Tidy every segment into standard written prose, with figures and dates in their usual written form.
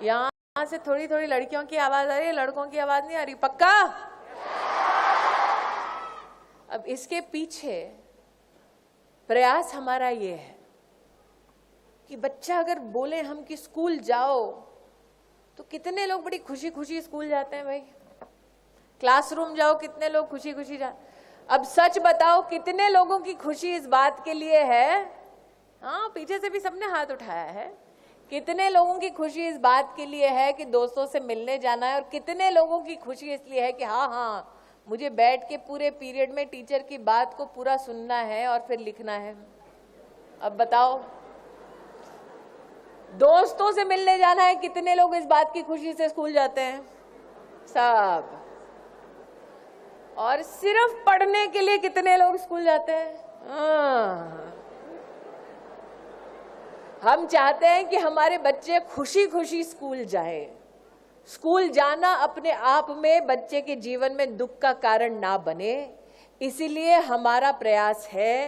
यहाँ से थोड़ी थोड़ी लड़कियों की आवाज आ रही है, लड़कों की आवाज नहीं आ रही, पक्का? अब इसके पीछे प्रयास हमारा ये है कि बच्चा अगर बोले हम कि स्कूल जाओ, तो कितने लोग बड़ी खुशी खुशी स्कूल जाते हैं भाई। क्लासरूम जाओ, कितने लोग खुशी खुशी जाते। अब सच बताओ, कितने लोगों की खुशी इस बात के लिए है, हाँ पीछे से भी सबने हाथ उठाया है, कितने लोगों की खुशी इस बात के लिए है कि दोस्तों से मिलने जाना है, और कितने लोगों की खुशी इसलिए है कि हाँ हाँ मुझे बैठ के पूरे पीरियड में टीचर की बात को पूरा सुनना है और फिर लिखना है। अब बताओ, दोस्तों से मिलने जाना है, कितने लोग इस बात की खुशी से स्कूल जाते हैं? सब। और सिर्फ पढ़ने के लिए कितने लोग स्कूल जाते हैं? हम चाहते हैं कि हमारे बच्चे खुशी खुशी स्कूल जाएं। स्कूल जाना अपने आप में बच्चे के जीवन में दुख का कारण ना बने, इसीलिए हमारा प्रयास है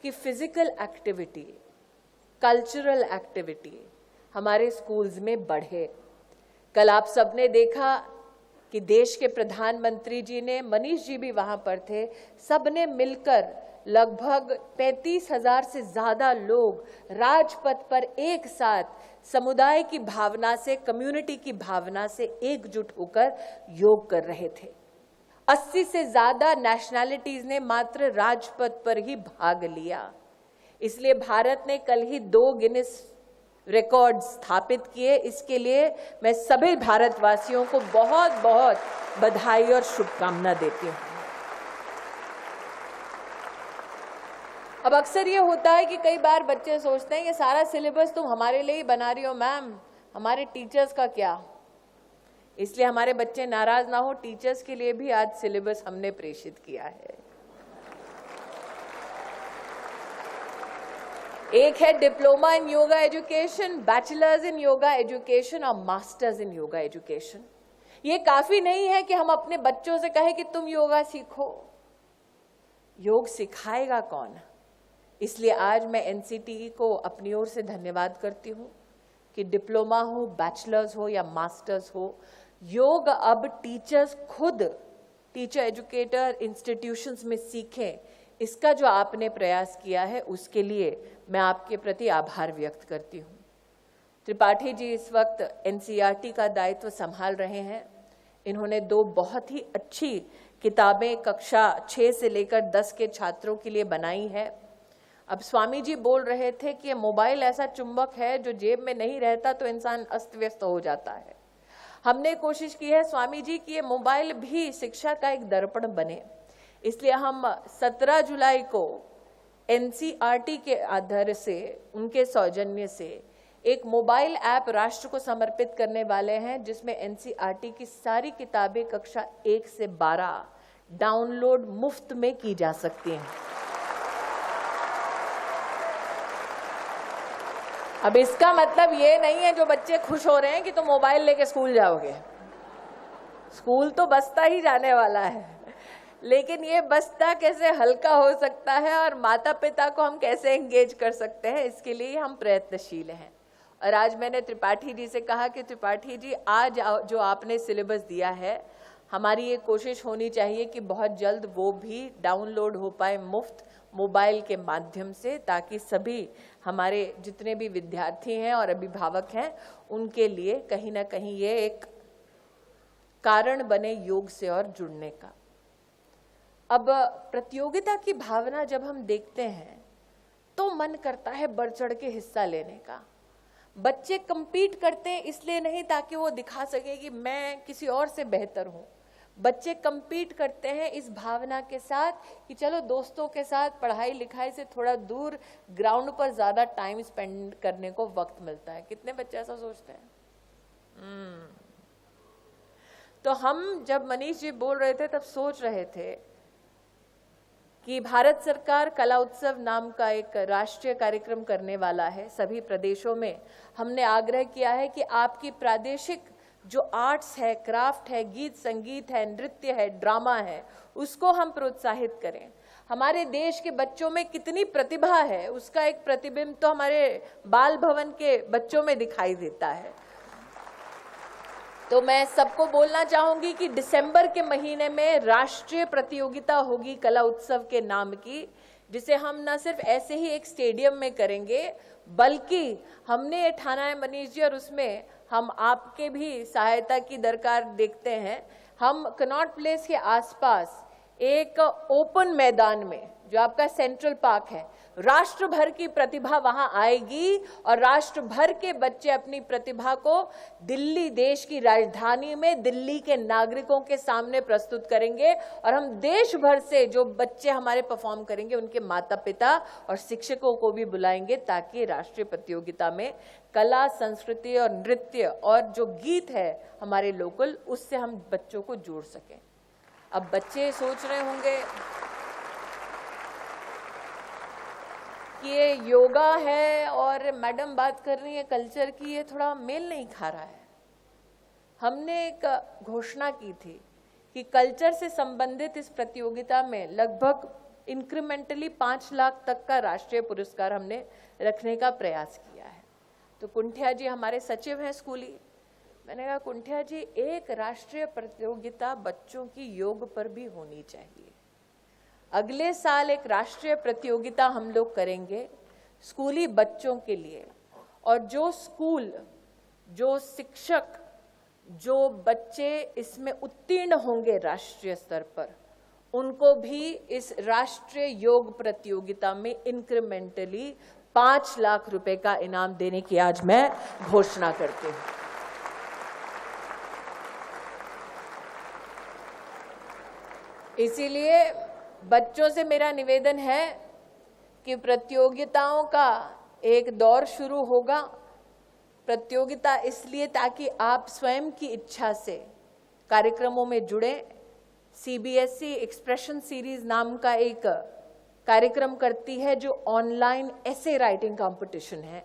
कि फिजिकल एक्टिविटी, कल्चरल एक्टिविटी हमारे स्कूल्स में बढ़े। कल आप सबने देखा कि देश के प्रधानमंत्री जी ने, मनीष जी भी वहां पर थे, सबने मिलकर लगभग 35,000 से ज्यादा लोग राजपथ पर एक साथ समुदाय की भावना से, कम्युनिटी की भावना से एकजुट होकर योग कर रहे थे। 80 से ज्यादा नेशनैलिटीज ने मात्र राजपथ पर ही भाग लिया। इसलिए भारत ने कल ही 2 गिनीज रिकॉर्ड स्थापित किए। इसके लिए मैं सभी भारतवासियों को बहुत बहुत बधाई और शुभकामना देती हूँ। अब अक्सर ये होता है कि कई बार बच्चे सोचते हैं ये सारा सिलेबस तुम हमारे लिए ही बना रही हो मैम, हमारे टीचर्स का क्या? इसलिए हमारे बच्चे नाराज ना हो, टीचर्स के लिए भी आज सिलेबस हमने प्रेषित किया है। एक है diploma in yoga education, bachelors in yoga education और मास्टर्स इन योगा एजुकेशन। ये काफी नहीं है कि हम अपने बच्चों से कहें कि तुम योगा सीखो, योग सिखाएगा कौन? इसलिए आज मैं एनसीटीई को अपनी ओर से धन्यवाद करती हूँ कि डिप्लोमा हो, बैचलर्स हो या मास्टर्स हो, योग अब टीचर्स खुद टीचर एजुकेटर इंस्टीट्यूशंस में सीखें। इसका जो आपने प्रयास किया है उसके लिए मैं आपके प्रति आभार व्यक्त करती हूँ। त्रिपाठी जी इस वक्त एनसीईआरटी का दायित्व संभाल रहे हैं। इन्होंने 2 बहुत ही अच्छी किताबें कक्षा 6 से लेकर 10 के छात्रों के लिए बनाई है। अब स्वामी जी बोल रहे थे कि ये मोबाइल ऐसा चुंबक है जो जेब में नहीं रहता तो इंसान अस्त व्यस्त हो जाता है। हमने कोशिश की है स्वामी जी कि ये मोबाइल भी शिक्षा का एक दर्पण बने। इसलिए हम 17 जुलाई को एनसीईआरटी के आधार से, उनके सौजन्य से एक मोबाइल ऐप राष्ट्र को समर्पित करने वाले हैं, जिसमें एनसीईआरटी की सारी किताबें कक्षा 1 से 12 डाउनलोड मुफ्त में की जा सकती हैं। अब इसका मतलब ये नहीं है जो बच्चे खुश हो रहे हैं कि तुम मोबाइल लेके स्कूल जाओगे। स्कूल तो बस्ता ही जाने वाला है, लेकिन ये बस्ता कैसे हल्का हो सकता है और माता पिता को हम कैसे एंगेज कर सकते हैं, इसके लिए हम प्रयत्नशील हैं। और आज मैंने त्रिपाठी जी से कहा कि त्रिपाठी जी, आज जो आपने सिलेबस दिया है, हमारी ये कोशिश होनी चाहिए कि बहुत जल्द वो भी डाउनलोड हो पाए मुफ्त मोबाइल के माध्यम से, ताकि सभी हमारे जितने भी विद्यार्थी हैं और अभिभावक हैं उनके लिए कहीं ना कहीं ये एक कारण बने योग से और जुड़ने का। अब प्रतियोगिता की भावना जब हम देखते हैं तो मन करता है बढ़ चढ़ के हिस्सा लेने का। बच्चे compete करते हैं इसलिए नहीं ताकि वो दिखा सके कि मैं किसी और से बेहतर हूँ। बच्चे compete करते हैं इस भावना के साथ कि चलो दोस्तों के साथ पढ़ाई लिखाई से थोड़ा दूर ग्राउंड पर ज्यादा टाइम स्पेंड करने को वक्त मिलता है। कितने बच्चे ऐसा सोचते हैं? तो हम जब मनीष जी बोल रहे थे तब सोच रहे थे कि भारत सरकार कला उत्सव नाम का एक राष्ट्रीय कार्यक्रम करने वाला है। सभी प्रदेशों में हमने आग्रह किया है कि आपकी प्रादेशिक जो आर्ट्स है, क्राफ्ट है, गीत संगीत है, नृत्य है, ड्रामा है, उसको हम प्रोत्साहित करें। हमारे देश के बच्चों में कितनी प्रतिभा है उसका एक प्रतिबिंब तो हमारे बाल भवन के बच्चों में दिखाई देता है। तो मैं सबको बोलना चाहूंगी कि दिसंबर के महीने में राष्ट्रीय प्रतियोगिता होगी कला उत्सव के नाम की, जिसे हम न सिर्फ ऐसे ही एक स्टेडियम में करेंगे, बल्कि हमने ये ठाना है मनीष जी, और उसमें हम आपके भी सहायता की दरकार देखते हैं। हम कनॉट प्लेस के आसपास एक ओपन मैदान में, जो आपका सेंट्रल पार्क है, राष्ट्र भर की प्रतिभा वहां आएगी और राष्ट्र भर के बच्चे अपनी प्रतिभा को दिल्ली, देश की राजधानी में दिल्ली के नागरिकों के सामने प्रस्तुत करेंगे। और हम देश भर से जो बच्चे हमारे परफॉर्म करेंगे, उनके माता पिता और शिक्षकों को भी बुलाएंगे, ताकि राष्ट्रीय प्रतियोगिता में कला, संस्कृति और नृत्य और जो गीत है हमारे लोकल, उससे हम बच्चों को जोड़ सकें। अब बच्चे सोच रहे होंगे कि ये योगा है और मैडम बात कर रही है कल्चर की, ये थोड़ा मेल नहीं खा रहा है। हमने एक घोषणा की थी कि कल्चर से संबंधित इस प्रतियोगिता में लगभग इंक्रीमेंटली 5 लाख तक का राष्ट्रीय पुरस्कार हमने रखने का प्रयास किया है। तो कुंठिया जी हमारे सचिव हैं स्कूली, मैंने कहा कुंठिया जी, एक राष्ट्रीय प्रतियोगिता बच्चों की योग पर भी होनी चाहिए। अगले साल एक राष्ट्रीय प्रतियोगिता हम लोग करेंगे स्कूली बच्चों के लिए, और जो स्कूल, जो शिक्षक, जो बच्चे इसमें उत्तीर्ण होंगे राष्ट्रीय स्तर पर, उनको भी इस राष्ट्रीय योग प्रतियोगिता में इंक्रीमेंटली 5 लाख रुपए का इनाम देने की आज मैं घोषणा करती हूं। इसीलिए बच्चों से मेरा निवेदन है कि प्रतियोगिताओं का एक दौर शुरू होगा। प्रतियोगिता इसलिए ताकि आप स्वयं की इच्छा से कार्यक्रमों में जुड़ें। सीबीएसई एक्सप्रेशन सीरीज नाम का एक कार्यक्रम करती है, जो ऑनलाइन एसे राइटिंग कंपटीशन है।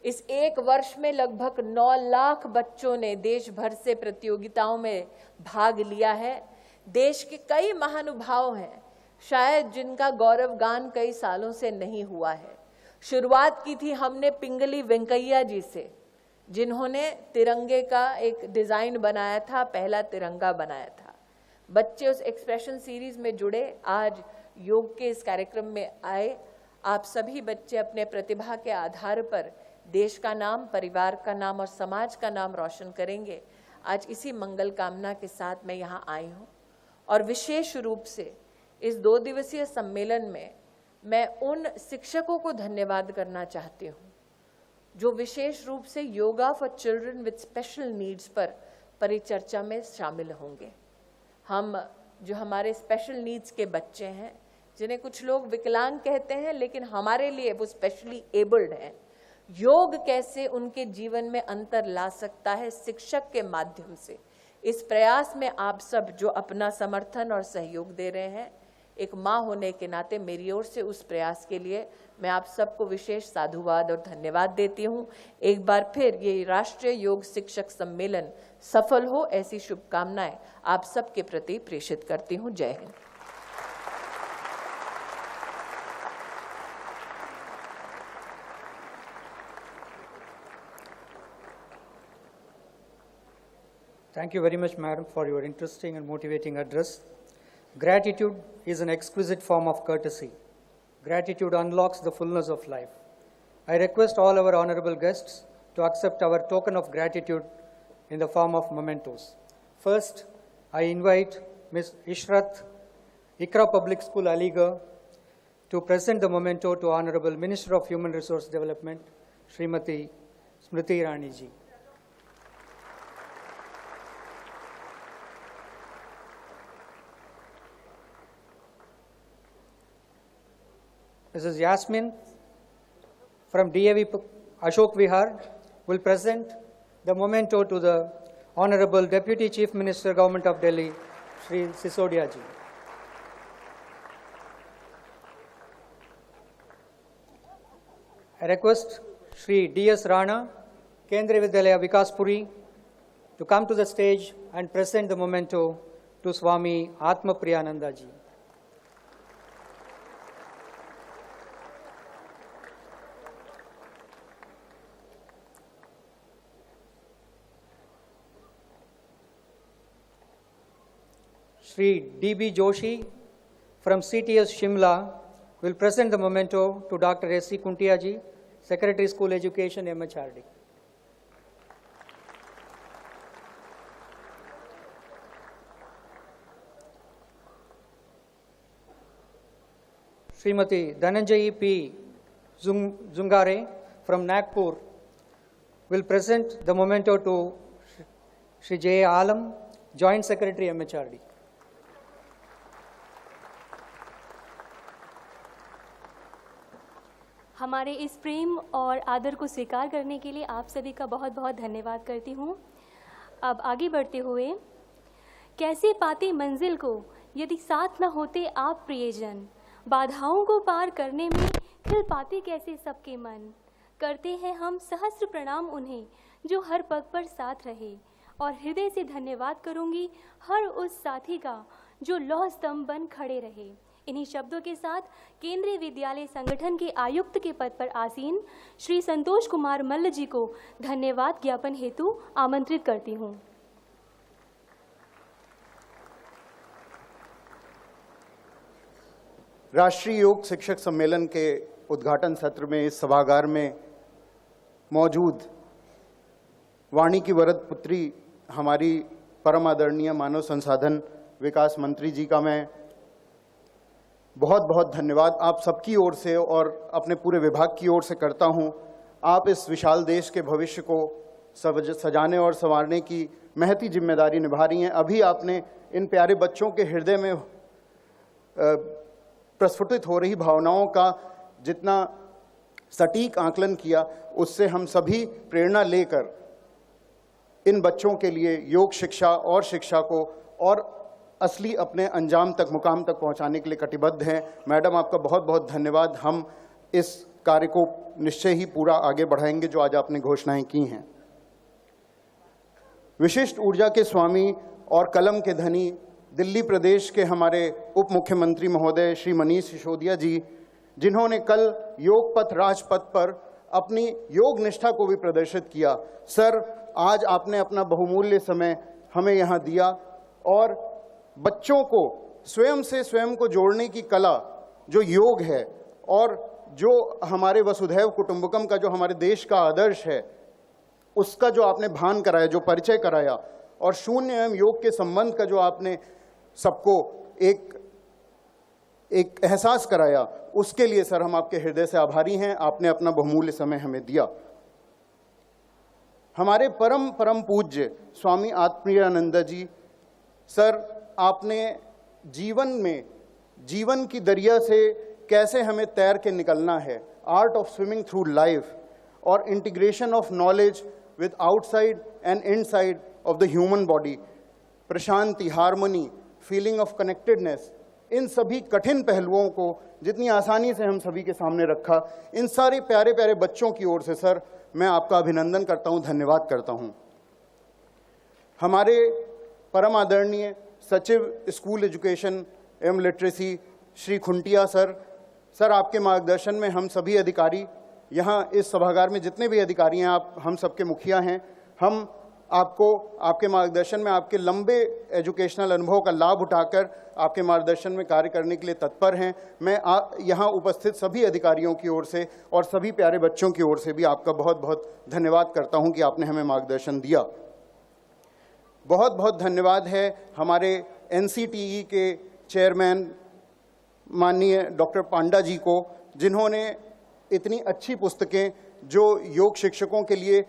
इस एक वर्ष में लगभग 9 लाख बच्चों ने देश भर से प्रतियोगिताओं में भाग लिया है। देश के कई महानुभाव हैं, शायद जिनका गौरव गान कई सालों से नहीं हुआ है। शुरुआत की थी हमने पिंगली वेंकैया जी से, जिन्होंने तिरंगे का एक डिजाइन बनाया था, पहला तिरंगा बनाया था। बच्चे उस एक्सप्रेशन सीरीज में जुड़े, आज योग के इस कार्यक्रम में आए। आप सभी बच्चे अपने प्रतिभा के आधार पर देश का नाम, परिवार का नाम और समाज का नाम रोशन करेंगे। आज इसी मंगल कामना के साथ मैं यहाँ आई हूँ, और विशेष रूप से इस 2 दिवसीय सम्मेलन में मैं उन शिक्षकों को धन्यवाद करना चाहती हूँ जो विशेष रूप से yoga for children with special needs पर परिचर्चा में शामिल होंगे। हम जो हमारे स्पेशल नीड्स के बच्चे हैं, जिन्हें कुछ लोग विकलांग कहते हैं, लेकिन हमारे लिए वो स्पेशली एबल्ड हैं, योग कैसे उनके जीवन में अंतर ला सकता है शिक्षक के माध्यम से, इस प्रयास में आप सब जो अपना समर्थन और सहयोग दे रहे हैं, एक माँ होने के नाते मेरी ओर से उस प्रयास के लिए मैं आप सबको विशेष साधुवाद और धन्यवाद देती हूँ। एक बार फिर ये राष्ट्रीय योग शिक्षक सम्मेलन सफल हो, ऐसी शुभकामनाएं आप सबके प्रति प्रेषित करती हूँ। जय Hind. Thank you very much, Madam, for your interesting and motivating address. Gratitude is an exquisite form of courtesy. Gratitude unlocks the fullness of life. I request all our honorable guests to accept our token of gratitude in the form of mementos. First, I invite Ms. Ishrat, Ikra Public School, Aligarh, to present the memento to Honorable Minister of Human Resource Development, Srimati Smriti Irani ji. Mrs. Yasmin from DAV Ashok Vihar will present the memento to the Honorable Deputy Chief Minister, Government of Delhi, Shri Sisodia ji. I request Shri D.S. Rana, Kendriya Vidyalaya Vikaspuri, to come to the stage and present the memento to Swami Atma Priyananda ji. Shri D.B. Joshi from CTS Shimla will present the memento to Dr. S.C. Kuntia ji, Secretary School Education, MHRD. Srimati Dhananjayi P. Zungare from Nagpur will present the memento to Shri J. Alam, Joint Secretary, MHRD. हमारे इस प्रेम और आदर को स्वीकार करने के लिए आप सभी का बहुत बहुत धन्यवाद करती हूँ। अब आगे बढ़ते हुए, कैसे पाते मंजिल को यदि साथ न होते आप प्रियजन, बाधाओं को पार करने में खिल पाते कैसे सबके मन। करते हैं हम सहस्र प्रणाम उन्हें जो हर पग पर साथ रहे, और हृदय से धन्यवाद करूंगी हर उस साथी का जो लौह स्तंभ बन खड़े रहे। इन्हीं शब्दों के साथ केंद्रीय विद्यालय संगठन के आयुक्त के पद पर आसीन श्री संतोष कुमार मल्ल जी को धन्यवाद ज्ञापन हेतु आमंत्रित करती हूँ। राष्ट्रीय योग शिक्षक सम्मेलन के उद्घाटन सत्र में इस सभागार में मौजूद वाणी की वरद पुत्री हमारी परम आदरणीय मानव संसाधन विकास मंत्री जी का मैं बहुत बहुत धन्यवाद आप सबकी ओर से और अपने पूरे विभाग की ओर से करता हूं। आप इस विशाल देश के भविष्य को सजाने और संवारने की महती जिम्मेदारी निभा रही हैं। अभी आपने इन प्यारे बच्चों के हृदय में प्रस्फुटित हो रही भावनाओं का जितना सटीक आकलन किया, उससे हम सभी प्रेरणा लेकर इन बच्चों के लिए योग शिक्षा और शिक्षा को और असली अपने अंजाम तक, मुकाम तक पहुंचाने के लिए कटिबद्ध हैं। मैडम, आपका बहुत बहुत धन्यवाद। हम इस कार्य को निश्चय ही पूरा आगे बढ़ाएंगे जो आज आपने घोषणाएं की हैं। विशिष्ट ऊर्जा के स्वामी और कलम के धनी दिल्ली प्रदेश के हमारे उप मुख्यमंत्री महोदय श्री मनीष सिसोदिया जी, जिन्होंने कल योग पथ राजपथ पर अपनी योग निष्ठा को भी प्रदर्शित किया। सर, आज आपने अपना बहुमूल्य समय हमें यहाँ दिया और बच्चों को स्वयं से स्वयं को जोड़ने की कला जो योग है और जो हमारे वसुधैव कुटुंबकम का जो हमारे देश का आदर्श है, उसका जो आपने भान कराया, जो परिचय कराया और शून्य एवं योग के संबंध का जो आपने सबको एक एहसास कराया, उसके लिए सर हम आपके हृदय से आभारी हैं। आपने अपना बहुमूल्य समय हमें दिया। हमारे परम पूज्य स्वामी आत्मीयानंद जी, सर, आपने जीवन में जीवन की दरिया से कैसे हमें तैर के निकलना है, art of swimming through life और integration of knowledge with outside and inside of the human body, प्रशांति, हार्मनी, फीलिंग ऑफ कनेक्टेडनेस, इन सभी कठिन पहलुओं को जितनी आसानी से हम सभी के सामने रखा, इन सारे प्यारे प्यारे बच्चों की ओर से सर मैं आपका अभिनंदन करता हूं, धन्यवाद करता हूं। हमारे परम आदरणीय सचिव स्कूल एजुकेशन एवं लिटरेसी श्री खुंटिया सर, आपके मार्गदर्शन में हम सभी अधिकारी, यहाँ इस सभागार में जितने भी अधिकारी हैं, आप हम सबके मुखिया हैं, हम आपको आपके मार्गदर्शन में आपके लंबे एजुकेशनल अनुभव का लाभ उठाकर आपके मार्गदर्शन में कार्य करने के लिए तत्पर हैं। मैं यहाँ उपस्थित सभी अधिकारियों की ओर से और सभी प्यारे बच्चों की ओर से भी आपका बहुत बहुत धन्यवाद करता हूँ कि आपने हमें मार्गदर्शन दिया। बहुत बहुत धन्यवाद है हमारे NCTE के चेयरमैन माननीय डॉक्टर पांडा जी को, जिन्होंने इतनी अच्छी पुस्तकें जो योग शिक्षकों के लिए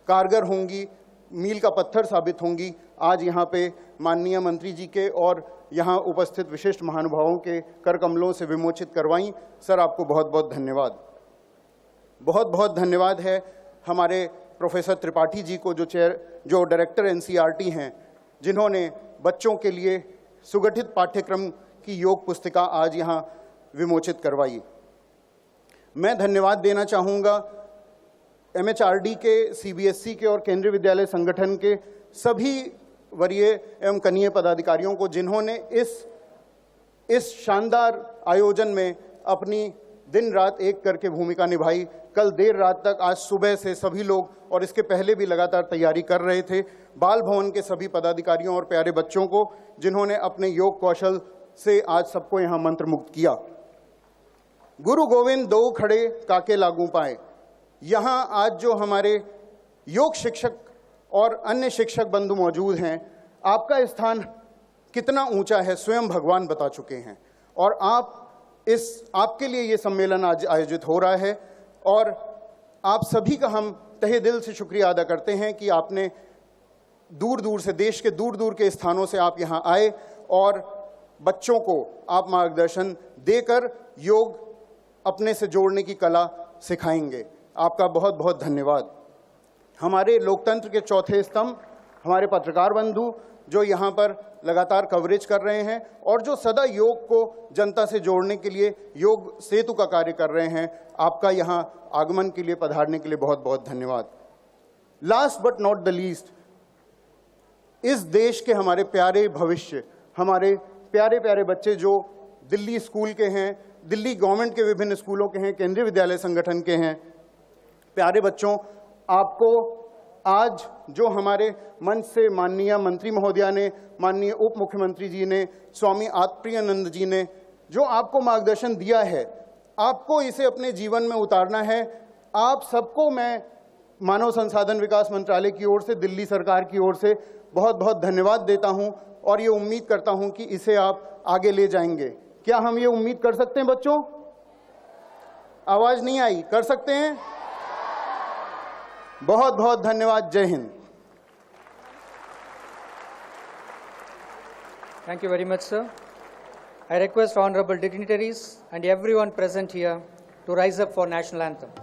कारगर होंगी, मील का पत्थर साबित होंगी, आज यहाँ पे माननीय मंत्री जी के और यहाँ उपस्थित विशिष्ट महानुभावों के कर कमलों से विमोचित करवाई। सर, आपको बहुत बहुत धन्यवाद। बहुत बहुत धन्यवाद है हमारे प्रोफेसर त्रिपाठी जी को, जो डायरेक्टर NCERT हैं, जिन्होंने बच्चों के लिए सुगठित पाठ्यक्रम की योग पुस्तिका आज यहाँ विमोचित करवाई। मैं धन्यवाद देना चाहूँगा MHRD के, CBSE के और केंद्रीय विद्यालय संगठन के सभी वरीय एवं कनीय पदाधिकारियों को, जिन्होंने इस शानदार आयोजन में अपनी दिन रात एक करके भूमिका निभाई। कल देर रात तक, आज सुबह से सभी लोग और इसके पहले भी लगातार तैयारी कर रहे थे, बाल भवन के सभी पदाधिकारियों और प्यारे बच्चों को जिन्होंने अपने योग कौशल से आज सबको यहाँ मंत्र मुक्त किया। गुरु गोविंद दो खड़े काके लागू पाए। यहाँ आज जो हमारे योग शिक्षक और अन्य शिक्षक बंधु मौजूद हैं, आपका स्थान कितना ऊंचा है स्वयं भगवान बता चुके हैं, और आपके लिए ये सम्मेलन आज आयोजित हो रहा है, और आप सभी का हम तहे दिल से शुक्रिया अदा करते हैं कि आपने दूर दूर से, देश के दूर दूर के स्थानों से आप यहाँ आए और बच्चों को आप मार्गदर्शन देकर योग अपने से जोड़ने की कला सिखाएंगे। आपका बहुत बहुत धन्यवाद। हमारे लोकतंत्र के चौथे स्तंभ हमारे पत्रकार बंधु जो यहाँ पर लगातार कवरेज कर रहे हैं और जो सदा योग को जनता से जोड़ने के लिए योग सेतु का कार्य कर रहे हैं, आपका यहाँ आगमन के लिए, पधारने के लिए बहुत बहुत धन्यवाद। Last but not the least, इस देश के हमारे प्यारे भविष्य, हमारे प्यारे प्यारे बच्चे जो दिल्ली स्कूल के हैं, दिल्ली गवर्नमेंट के विभिन्न स्कूलों के हैं, केंद्रीय विद्यालय संगठन के हैं, प्यारे बच्चों, आपको आज जो हमारे मंच से माननीय मंत्री महोदया ने, माननीय उप मुख्यमंत्री जी ने, स्वामी आत्मप्रियानंद जी ने जो आपको मार्गदर्शन दिया है, आपको इसे अपने जीवन में उतारना है। आप सबको मैं मानव संसाधन विकास मंत्रालय की ओर से, दिल्ली सरकार की ओर से बहुत बहुत धन्यवाद देता हूं और ये उम्मीद करता हूं कि इसे आप आगे ले जाएंगे। क्या हम ये उम्मीद कर सकते हैं बच्चों? आवाज नहीं आई, कर सकते हैं? बहुत बहुत धन्यवाद। जय Hind. Thank you very much, sir. I request honorable dignitaries and everyone present here to rise up for national anthem.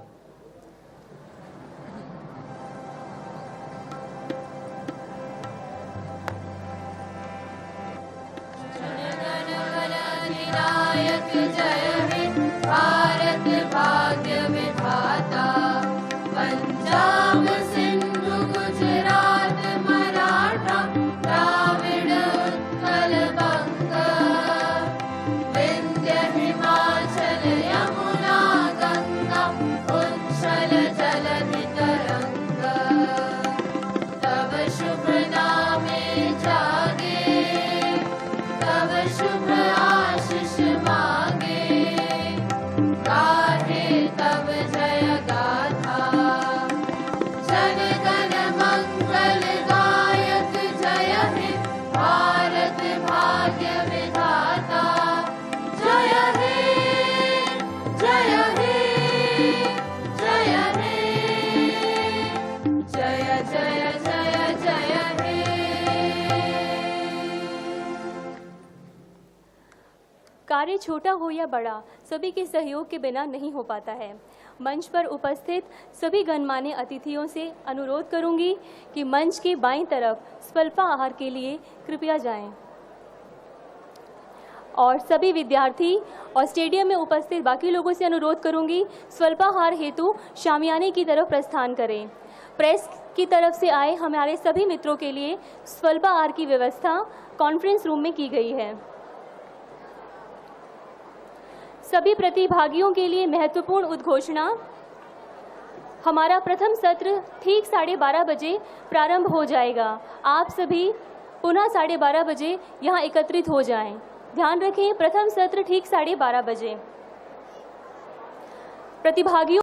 कार्य छोटा हो या बड़ा, सभी के सहयोग के बिना नहीं हो पाता है। मंच पर उपस्थित सभी गणमान्य अतिथियों से अनुरोध करूंगी कि मंच के बाईं तरफ स्वल्पाहार के लिए कृपया जाएं। और सभी विद्यार्थी और स्टेडियम में उपस्थित बाकी लोगों से अनुरोध करूंगी स्वल्पाहार हेतु शामियाने की तरफ प्रस्थान करें। प्रेस की तरफ से आए हमारे सभी मित्रों के लिए स्वल्पाहार की व्यवस्था कॉन्फ्रेंस रूम में की गई है। सभी प्रतिभागियों के लिए महत्वपूर्ण उद्घोषणा, हमारा प्रथम सत्र ठीक 12:30 बजे प्रारंभ हो जाएगा। आप सभी पुनः 12:30 बजे यहाँ एकत्रित हो जाएं। ध्यान रखें, प्रथम सत्र ठीक 12:30 बजे। प्रतिभागियों